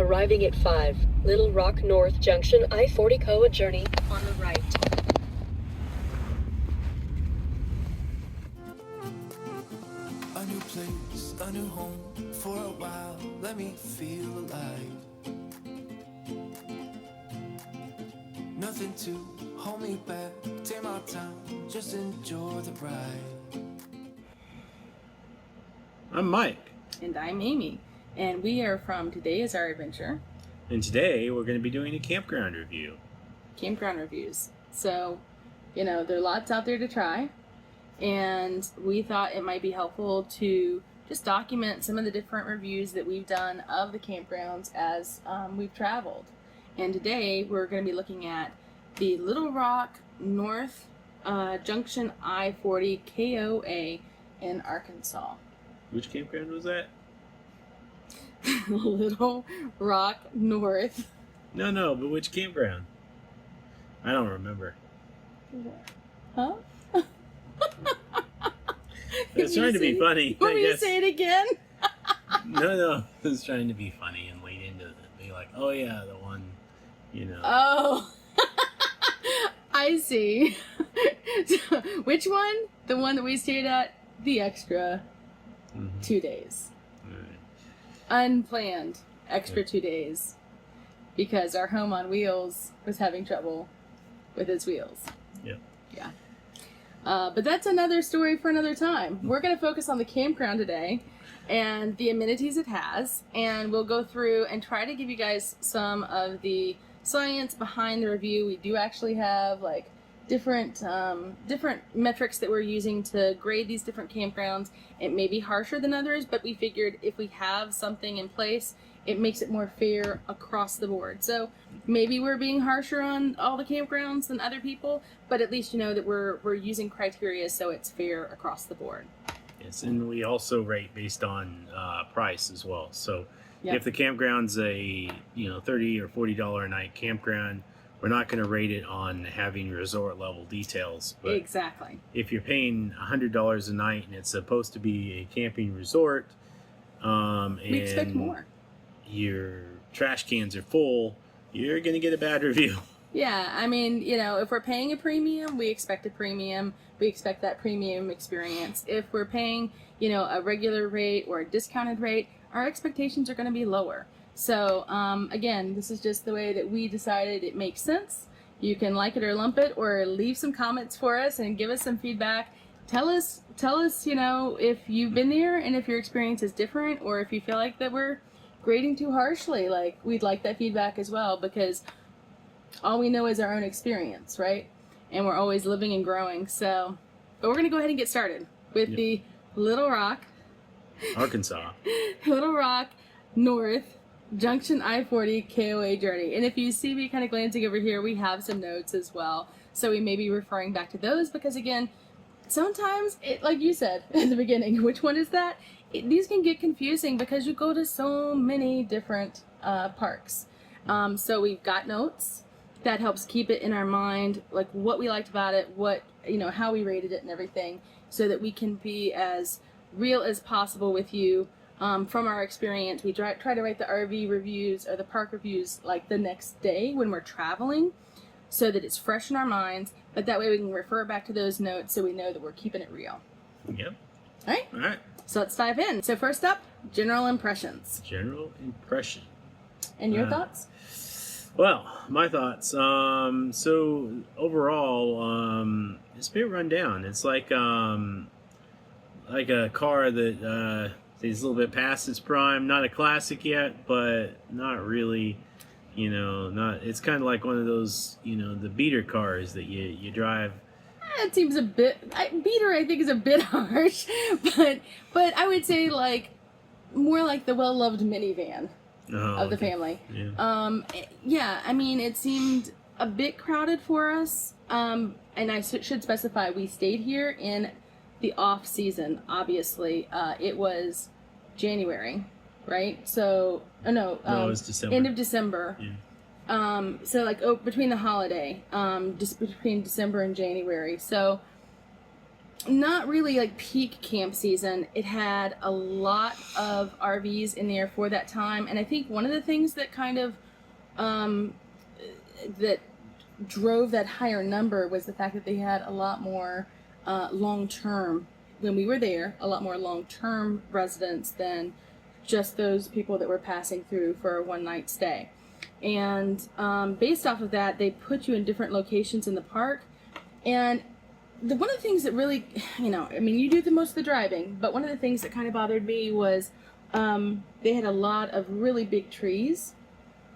Arriving at 5, Little Rock North Junction, I-40 KOA journey on the right. A new place, a new home, for a while, let me feel alive. Nothing to hold me back, take my time, just enjoy the ride. I'm Mike. And I'm Amy. And we are from Today Is Our Adventure. And today we're going to be doing a campground review. Campground reviews. So, there are lots out there to try. And we thought it might be helpful to just document some of the different reviews that we've done of the campgrounds as we've traveled. And today we're going to be looking at the Little Rock North Junction I-40 KOA in Arkansas. Which campground was that? Little Rock North. No, but which campground? I don't remember. Huh? It's trying to be funny. Want me to say it again? No. It's trying to be funny and lead into it. Be like, oh yeah, the one, Oh. I see. Which one? The one that we stayed at the extra 2 days. Unplanned extra 2 days because our home on wheels was having trouble with its wheels. Yep. Yeah. But that's another story for another time. We're going to focus on the campground today and the amenities it has, and we'll go through and try to give you guys some of the science behind the review. We do actually have different metrics that we're using to grade these different campgrounds. It may be harsher than others, but we figured if we have something in place, it makes it more fair across the board. So maybe we're being harsher on all the campgrounds than other people, but at least you know that we're using criteria so it's fair across the board. Yes, and we also rate based on price as well. So Yep. if the campground's a $30 or $40 a night campground, we're not going to rate it on having resort level details. But Exactly. if you're paying $100 a night and it's supposed to be a camping resort, We expect more. Your trash cans are full, you're going to get a bad review. Yeah, I mean, if we're paying a premium, we expect a premium. We expect that premium experience. If we're paying, a regular rate or a discounted rate, our expectations are going to be lower. So, again, this is just the way that we decided it makes sense. You can like it or lump it, or leave some comments for us and give us some feedback. Tell us, if you've been there and if your experience is different, or if you feel like that we're grading too harshly. We'd like that feedback as well, because all we know is our own experience, right? And we're always living and growing. So, but we're going to go ahead and get started with the Little Rock, Arkansas. Little Rock North Junction I-40 KOA journey. And if you see me kind of glancing over here, we have some notes as well. So we may be referring back to those because, again, sometimes, like you said in the beginning, which one is that? These can get confusing because you go to so many different parks. So we've got notes that helps keep it in our mind, like what we liked about it, what, how we rated it and everything, so that we can be as real as possible with you. From our experience, we try to write the RV reviews or the park reviews like the next day when we're traveling, so that it's fresh in our minds, but that way we can refer back to those notes so we know that we're keeping it real. Yep. All right. So let's dive in. So first up, general impressions. General impression. And your thoughts? Well, my thoughts. So overall, it's a bit run down. It's like a car that is a little bit past its prime. Not a classic yet, but not really. It's kind of like one of those, the beater cars that you drive. It seems a bit, beater I think is a bit harsh, but I would say more like the well-loved minivan of the family. Yeah. I mean, it seemed a bit crowded for us, and I should specify we stayed here in the off season. Obviously, it was January, right? So, no, it was December. End of December. Yeah. So between the holiday, just between December and January. So not really like peak camp season. It had a lot of RVs in there for that time, and I think one of the things that kind of that drove that higher number was the fact that they had a lot more long-term, when we were there, a lot more long-term residents than just those people that were passing through for a one-night stay. And based off of that, they put you in different locations in the park. And one of the things that really, I mean, you do the most of the driving, but one of the things that kind of bothered me was they had a lot of really big trees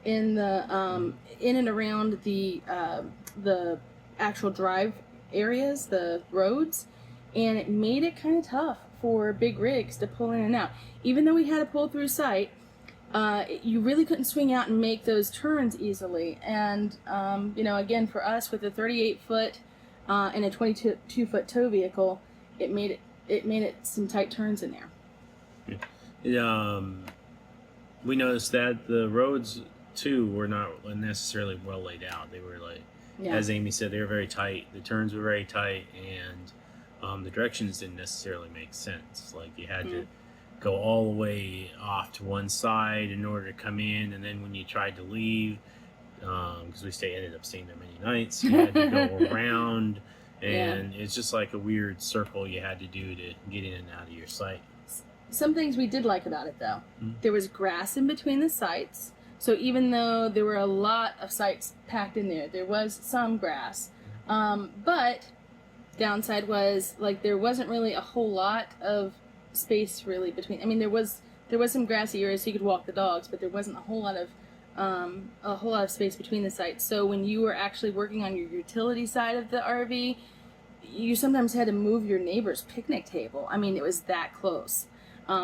in the in and around the actual drive areas, the roads, and it made it kind of tough for big rigs to pull in and out. Even though we had a pull through site, you really couldn't swing out and make those turns easily. And again, for us with a 38-foot and a 22-foot tow vehicle, it made it some tight turns in there. We noticed that the roads too were not necessarily well laid out. They were like, as Amy said, they were very tight. The turns were very tight, and the directions didn't necessarily make sense. Like you had to go all the way off to one side in order to come in, and then when you tried to leave, because we ended up staying there many nights, you had to go around, and it's just like a weird circle you had to do to get in and out of your site. Some things we did like about it, though. There was grass in between the sites. So even though there were a lot of sites packed in there was some grass. But downside was, like, there wasn't really a whole lot of space really between. I mean, there was some grassy areas so you could walk the dogs, but there wasn't a whole lot of space between the sites. So when you were actually working on your utility side of the RV, you sometimes had to move your neighbor's picnic table. I mean, it was that close.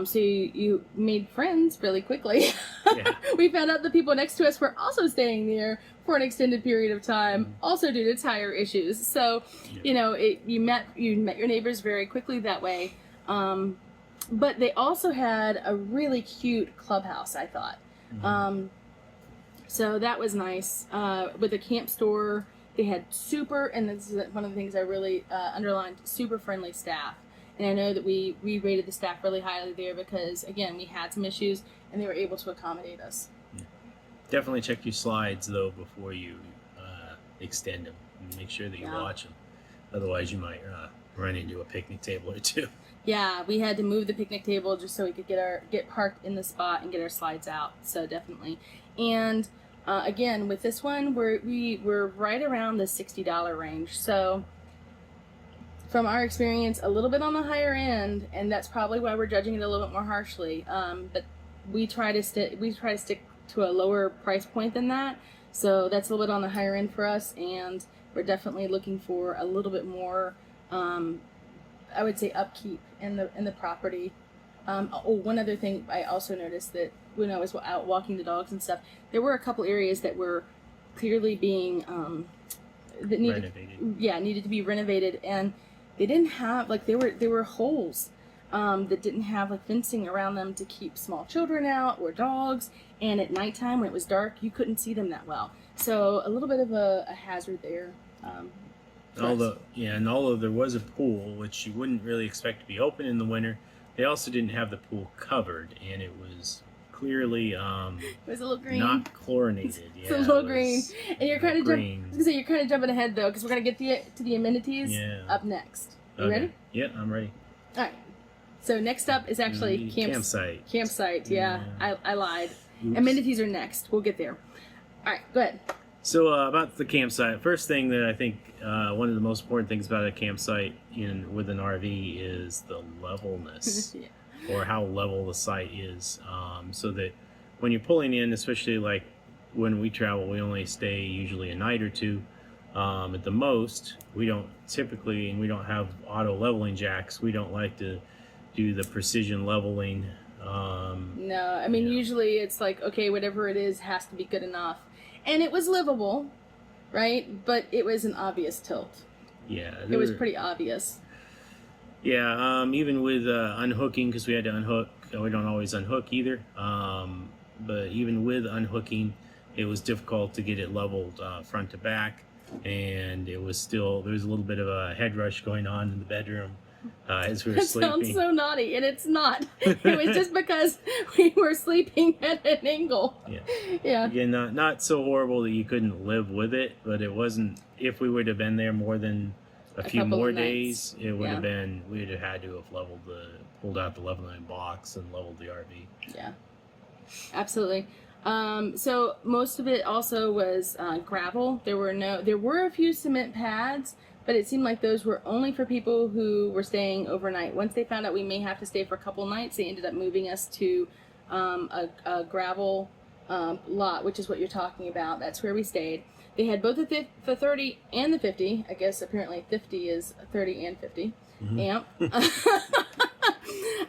So you made friends really quickly. Yeah. We found out the people next to us were also staying there for an extended period of time, also due to tire issues. So, you met your neighbors very quickly that way. But they also had a really cute clubhouse, I thought. So that was nice. With the camp store, they had and this is one of the things I really underlined, super friendly staff. And I know that we rated the staff really highly there because, again, we had some issues and they were able to accommodate us. Yeah. Definitely check your slides, though, before you extend them. And make sure that you watch them. Otherwise, you might run into a picnic table or two. Yeah, we had to move the picnic table just so we could get parked in the spot and get our slides out. So definitely. And again, with this one, we were right around the $60 range. So from our experience, a little bit on the higher end, and that's probably why we're judging it a little bit more harshly. But we try to stick to a lower price point than that. So that's a little bit on the higher end for us, and we're definitely looking for a little bit more, I would say, upkeep in the property. One other thing I also noticed, that when I was out walking the dogs and stuff, there were a couple areas that were clearly being that needed to be renovated, and they didn't have, like, there were holes that didn't have, like, fencing around them to keep small children out or dogs, and at nighttime when it was dark you couldn't see them that well. So a little bit of a hazard there. Although there was a pool, which you wouldn't really expect to be open in the winter, they also didn't have the pool covered, and it was clearly it was a little green, not chlorinated. It's a little green, and you're kind of you're kind of jumping ahead though, because we're gonna get to the amenities up next. You ready? Yeah, I'm ready. All right. So next up is actually campsite. Campsite. Yeah, I lied. Oops. Amenities are next. We'll get there. All right, go ahead. So about the campsite, first thing that I think one of the most important things about a campsite with an RV is the levelness, or how level the site is, so that when you're pulling in, especially like when we travel, we only stay usually a night or two at the most. We don't typically, and we don't have auto leveling jacks. We don't like to do the precision leveling. No, I mean, usually it's like, okay, whatever it is has to be good enough. And it was livable, right? But it was an obvious tilt. Yeah. It was pretty obvious. Yeah, even with unhooking, because we had to unhook. We don't always unhook either. But even with unhooking, it was difficult to get it leveled front to back. And it was still, there was a little bit of a head rush going on in the bedroom. as we were That sleeping. sounds so naughty, and it's not. It was just because we were sleeping at an angle. Yeah. Yeah. Again, not so horrible that you couldn't live with it, but it wasn't. If we would have been there more than a few couple more of nights. days, it would Yeah. have been. We'd have had to have pulled out the leveling box and leveled the RV. Yeah. Absolutely. So most of it also was gravel. There were a few cement pads, but it seemed like those were only for people who were staying overnight. Once they found out we may have to stay for a couple nights, they ended up moving us to a gravel lot, which is what you're talking about. That's where we stayed. They had both the 30 and the 50. I guess apparently 50 is 30 and 50 amp.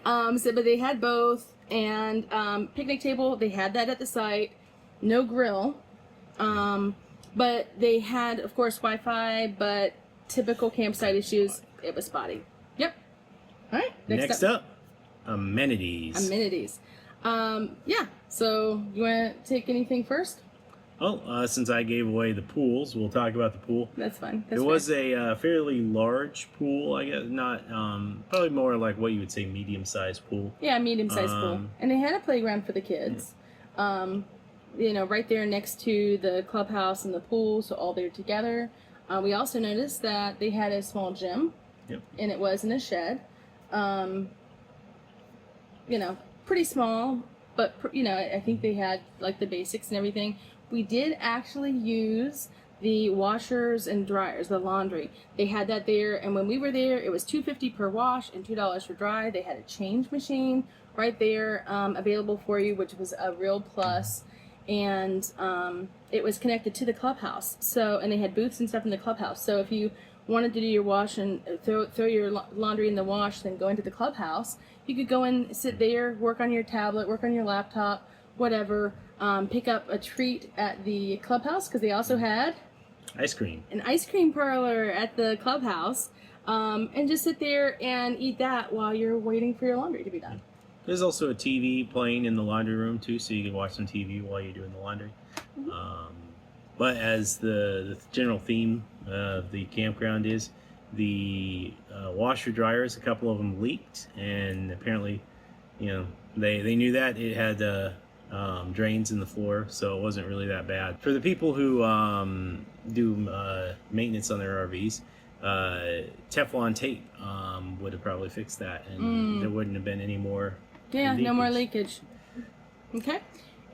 But they had both, and picnic table, they had that at the site. No grill. But they had, of course, Wi-Fi, but typical campsite issues, it was spotty. Yep. All right. Next up, amenities. Amenities. Yeah. So you want to take anything first? Well, since I gave away the pools, we'll talk about the pool. That's fine. There was a fairly large pool, I guess, not probably more like what you would say medium-sized pool. Yeah, medium-sized pool. And they had a playground for the kids. Right there next to the clubhouse and the pool, so all there together. We also noticed that they had a small gym. Yep. And it was in a shed. Pretty small, but I think they had like the basics and everything. We did actually use the washers and dryers, the laundry. They had that there, and when we were there, it was $2.50 per wash and $2 for dry. They had a change machine right there available for you, which was a real plus. And it was connected to the clubhouse. And they had booths and stuff in the clubhouse. So if you wanted to do your wash and throw your laundry in the wash, then go into the clubhouse, you could go and sit there, work on your tablet, work on your laptop, whatever. Pick up a treat at the clubhouse, because they also had ice cream. An ice cream parlor at the clubhouse, and just sit there and eat that while you're waiting for your laundry to be done. There's also a TV playing in the laundry room too, so you can watch some TV while you're doing the laundry. But as the general theme of the campground is, the washer dryers, a couple of them leaked, and apparently, they knew that it had drains in the floor, so it wasn't really that bad. For the people who do maintenance on their RVs, Teflon tape would have probably fixed that, and there wouldn't have been any more leakage. No more leakage. Okay.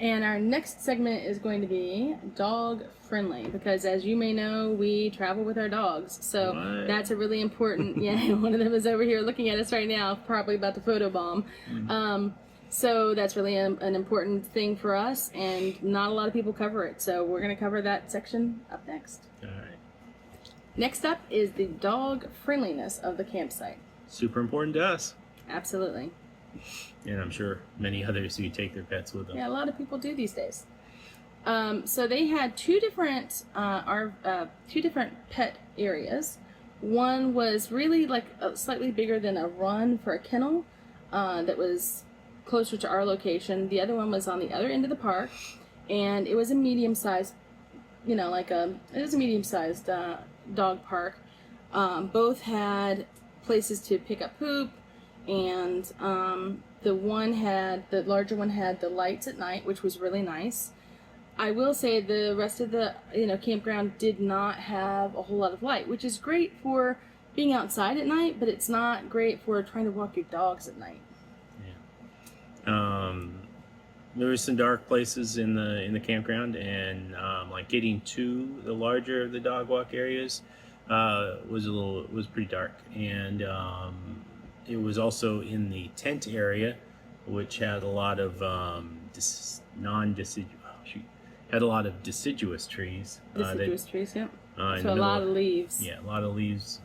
And our next segment is going to be dog friendly, because as you may know, we travel with our dogs. So that's a really important, one of them is over here looking at us right now, probably about to photobomb. So that's really an important thing for us, and not a lot of people cover it. So we're going to cover that section up next. All right. Next up is the dog friendliness of the campsite. Super important to us. Absolutely. And I'm sure many others who take their pets with them. Yeah, a lot of people do these days. So they had two different pet areas. One was really like slightly bigger than a run for a kennel that was closer to our location. The other one was on the other end of the park, and it was a medium-sized, medium-sized dog park. Both had places to pick up poop, and the larger one had the lights at night, which was really nice. I will say the rest of the campground did not have a whole lot of light, which is great for being outside at night, but it's not great for trying to walk your dogs at night. There were some dark places in the campground, and like getting to the larger of the dog walk areas was pretty dark, and it was also in the tent area, which had a lot of deciduous trees. Trees, yeah. So a lot of leaves. Yeah, a lot of leaves.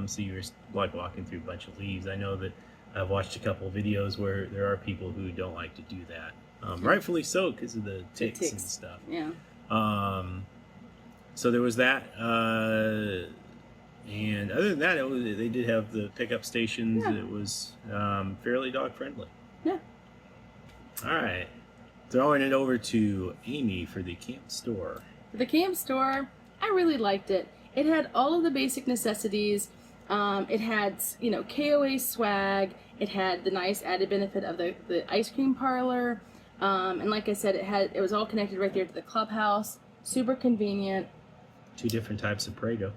So you were like walking through a bunch of leaves. I know that I've watched a couple of videos where there are people who don't like to do that. Rightfully so, because of the ticks and stuff. Yeah. So there was that. And other than that, they did have the pickup stations. Yeah. It was fairly dog friendly. Yeah. All right. Throwing it over to Amy for the camp store. The camp store, I really liked it. It had all of the basic necessities. It had, KOA swag. It had the nice added benefit of the ice cream parlor. And like I said, it was all connected right there to the clubhouse. Super convenient. 2 different types of Prego.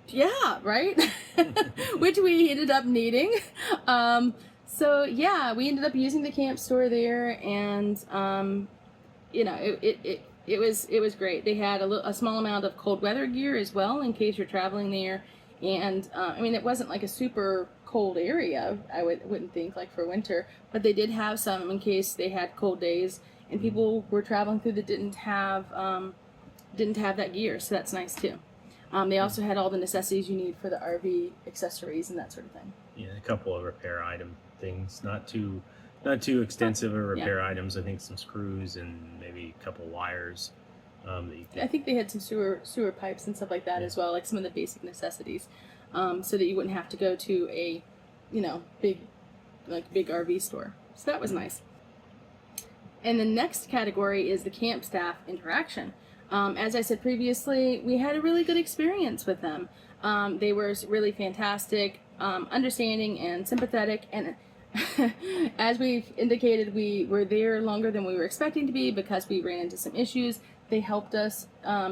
Yeah, right? Which we ended up needing. So yeah, we ended up using the camp store there, and it was great. They had a small amount of cold weather gear as well in case you're traveling there, and it wasn't like a super cold area. I wouldn't think, like for winter, but they did have some in case they had cold days and people were traveling through that didn't have that gear. So that's nice too. They also had all the necessities you need for the RV accessories and that sort of thing. Yeah, a couple of repair item things, not too extensive of repair items. I think some screws and maybe a couple wires. I think they had some sewer pipes and stuff like that as well, like some of the basic necessities, so that you wouldn't have to go to a, big RV store. So that was nice. And the next category is the camp staff interaction. As I said previously, we had a really good experience with them. They were really fantastic, understanding and sympathetic, and as we've indicated, we were there longer than we were expecting to be because we ran into some issues. They helped us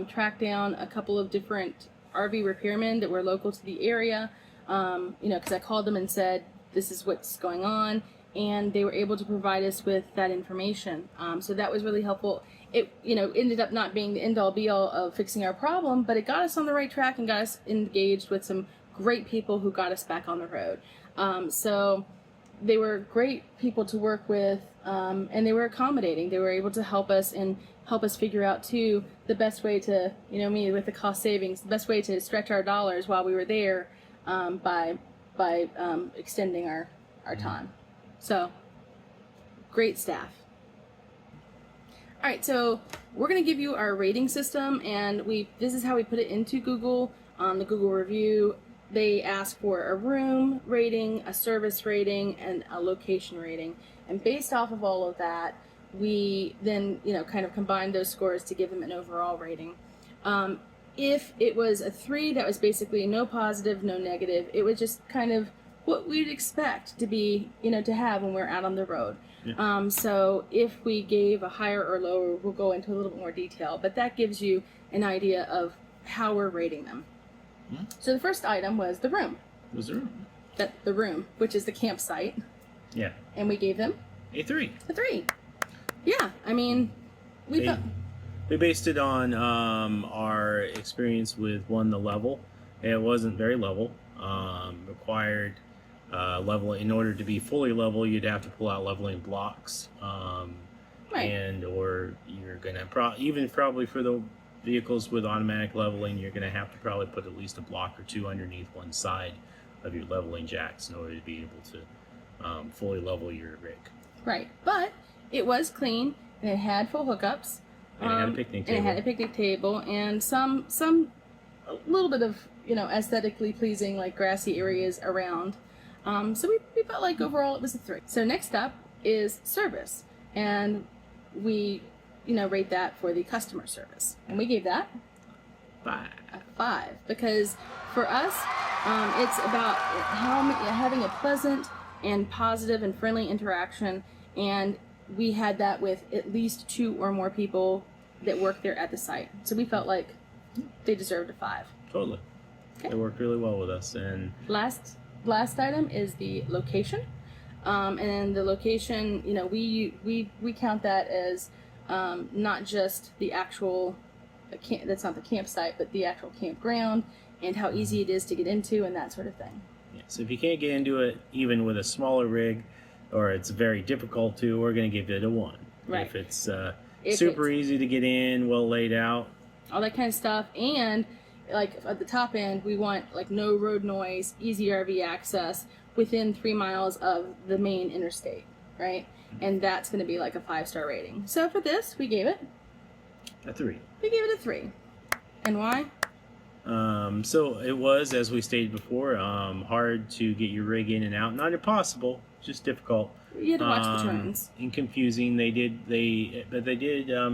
track down a couple of different RV repairmen that were local to the area, because I called them and said, this is what's going on, and they were able to provide us with that information. So that was really helpful. It ended up not being the end-all be-all of fixing our problem, but it got us on the right track and got us engaged with some great people who got us back on the road. So they were great people to work with, and they were accommodating. They were able to help us figure out too the best way to, me with the cost savings, the best way to stretch our dollars while we were there, by extending our time. So great staff. All right, so we're going to give you our rating system, and this is how we put it into Google. The Google review, they ask for a room rating, a service rating, and a location rating. And based off of all of that, we then, kind of combine those scores to give them an overall rating. If it was a 3, that was basically no positive, no negative. It was just kind of what we'd expect to be, to have when we're out on the road. Yeah. So if we gave a higher or lower, we'll go into a little bit more detail, but that gives you an idea of how we're rating them. Mm-hmm. So the first item was the room. Was the room? The room, which is the campsite. Yeah. And we gave them a 3. A 3. Yeah, we based it on our experience with the level. It wasn't very level. Required level in order to be fully level. You'd have to pull out leveling blocks, right. And or you're gonna probably for the vehicles with automatic leveling, you're gonna have to probably put at least a block or 2 underneath one side of your leveling jacks in order to be able to fully level your rig. Right, but it was clean and it had full hookups. And it had a picnic table. And it had a picnic table and some a little bit of aesthetically pleasing like grassy areas around. So we felt like overall it was a 3. So next up is service, and we rate that for the customer service, and we gave that 5. A 5 because for us it's about having a pleasant and positive and friendly interaction, and we had that with at least 2 or more people that work there at the site. So we felt like they deserved a 5. Totally. Okay. They worked really well with us. And last item is the location. And the location, we count that as not just the actual that's not the campsite, but the actual campground and how easy it is to get into and that sort of thing. Yeah, so if you can't get into it even with a smaller rig, or it's very difficult to, we're going to give it a 1. Right. If it's super easy to get in, well laid out, all that kind of stuff, and like at the top end, we want like no road noise, easy RV access within 3 miles of the main interstate, right? And that's going to be like a 5-star rating. So for this, we gave it a 3. We gave it a 3. And why? So it was, as we stated before, hard to get your rig in and out. Not impossible, just difficult. You had to watch the turns. And confusing. They did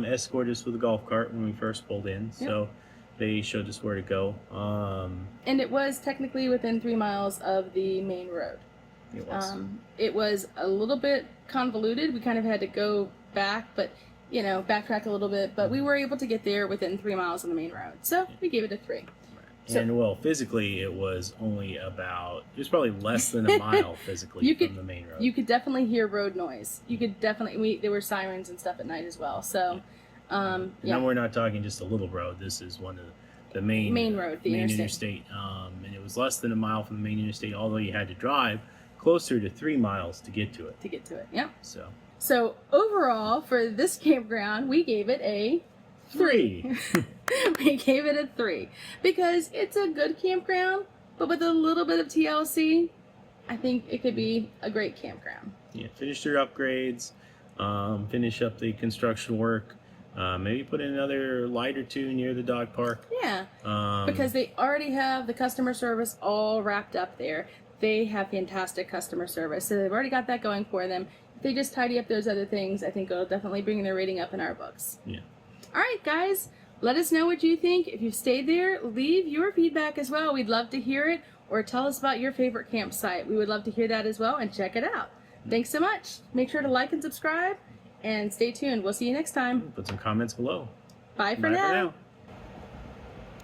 escort us with a golf cart when we first pulled in. Yep. So They showed us where to go. And it was technically within 3 miles of the main road. It was a little bit convoluted. We kind of had to go back, but backtrack a little bit. But we were able to get there within 3 miles of the main road. So we gave it a 3. So, and well, physically, it was probably less than a mile physically from the main road. You could definitely hear road noise. You could definitely, there were sirens and stuff at night as well. So, Now we're not talking just a little road. This is one of the main road, the main interstate. And it was less than a mile from the main interstate, although you had to drive closer to 3 miles to get to it. Yeah. So overall, for this campground, we gave it a 3. We gave it a 3 because it's a good campground, but with a little bit of TLC, I think it could be a great campground. Yeah, finish your upgrades, finish up the construction work, maybe put in another light or 2 near the dog park. Yeah, because they already have the customer service all wrapped up there. They have fantastic customer service, so they've already got that going for them. If they just tidy up those other things, I think it'll definitely bring their rating up in our books. Yeah. All right, guys, let us know what you think. If you've stayed there, leave your feedback as well. We'd love to hear it, or tell us about your favorite campsite. We would love to hear that as well, and check it out. Thanks so much. Make sure to like and subscribe, and stay tuned. We'll see you next time. Put some comments below. Bye for now.